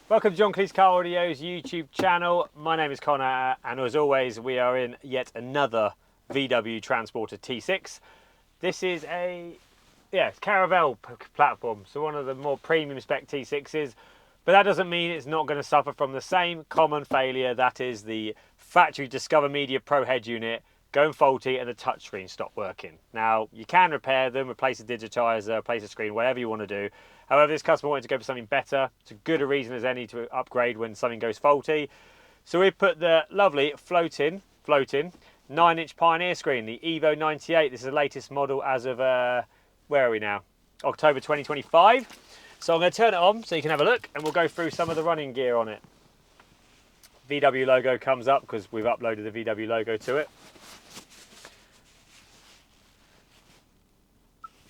Welcome to John Kleis Car Audio's YouTube channel. My name is Connor, and as always we are in yet another VW Transporter T6. This is a Caravelle platform, so one of the more premium spec T6s, but that doesn't mean it's not going to suffer from the same common failure, that is the factory Discover Media Pro head unit going faulty and the touchscreen stopped working. Now, you can repair them, replace a digitizer, replace a screen, whatever you want to do. However, this customer wanted to go for something better. It's as good a reason as any to upgrade when something goes faulty. So we put the lovely floating 9-inch Pioneer screen, the Evo 98. This is the latest model as of, where are we now? October 2025. So I'm going to turn it on so you can have a look, and we'll go through some of the running gear on it. VW logo comes up because we've uploaded the VW logo to it.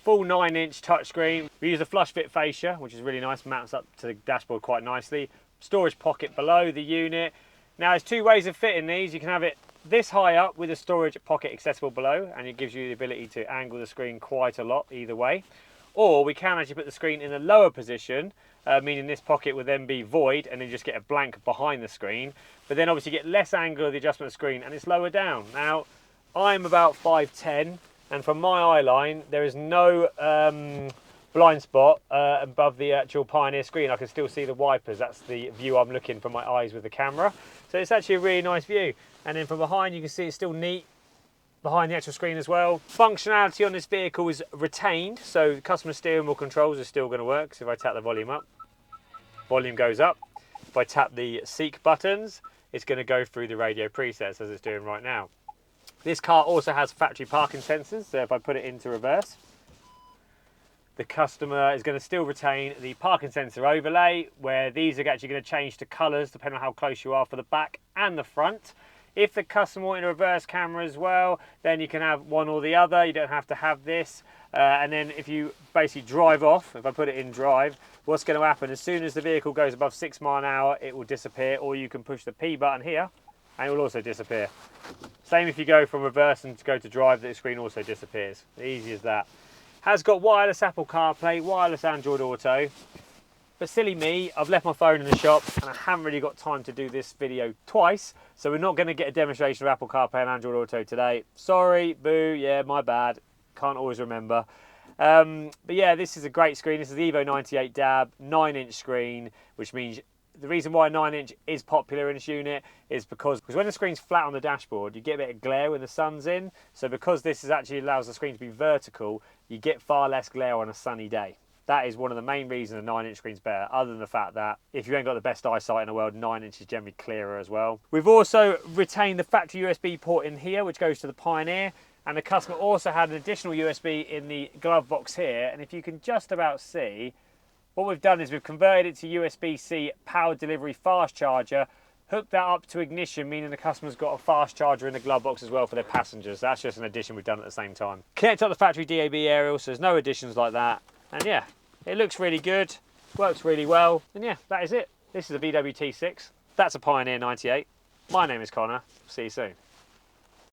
Full 9-inch touchscreen. We use a flush fit fascia, which is really nice, mounts up to the dashboard quite nicely. Storage pocket below the unit. Now there's two ways of fitting these. You can have it this high up with a storage pocket accessible below, and it gives you the ability to angle the screen quite a lot either way. Or we can actually put the screen in a lower position, meaning this pocket would then be void and then just get a blank behind the screen. But then obviously you get less angle of the adjustment of the screen and it's lower down. Now, I'm about 5'10", and from my eye line, there is no blind spot above the actual Pioneer screen. I can still see the wipers. That's the view I'm looking from my eyes with the camera. So it's actually a really nice view. And then from behind, you can see it's still neat behind the actual screen as well. Functionality on this vehicle is retained, so the customer steering wheel controls are still going to work. So if I tap the volume up, volume goes up. If I tap the seek buttons, it's going to go through the radio presets as it's doing right now. This car also has factory parking sensors, so if I put it into reverse, the customer is going to still retain the parking sensor overlay, where these are actually going to change to colours depending on how close you are for the back and the front. If the customer wanted a reverse camera as well, then you can have one or the other. You don't have to have this. And then if you basically drive off, if I put it in drive, what's going to happen, as soon as the vehicle goes above 6 miles an hour, it will disappear, or you can push the P button here and it will also disappear. Same if you go from reverse and to go to drive, the screen also disappears. Easy as that. Has got wireless Apple CarPlay, wireless Android Auto. But silly me, I've left my phone in the shop and I haven't really got time to do this video twice, so we're not going to get a demonstration of Apple CarPlay and Android Auto today. Sorry, boo, yeah, my bad. Can't always remember. But yeah, this is a great screen. This is the Evo 98 DAB, 9-inch screen, which means the reason why 9-inch is popular in this unit is because when the screen's flat on the dashboard, you get a bit of glare when the sun's in. So because this is actually allows the screen to be vertical, you get far less glare on a sunny day. That is one of the main reasons a 9-inch screen's better, other than the fact that if you ain't got the best eyesight in the world, 9-inch is generally clearer as well. We've also retained the factory USB port in here, which goes to the Pioneer, and the customer also had an additional USB in the glove box here, and if you can just about see, what we've done is we've converted it to USB-C power delivery fast charger, hooked that up to ignition, meaning the customer's got a fast charger in the glove box as well for their passengers. That's just an addition we've done at the same time. Connect up the factory DAB aerial, so there's no additions like that, and yeah. It looks really good, works really well, and yeah, that is it. This is a VW T6. That's a Pioneer 98. My name is Connor. See you soon.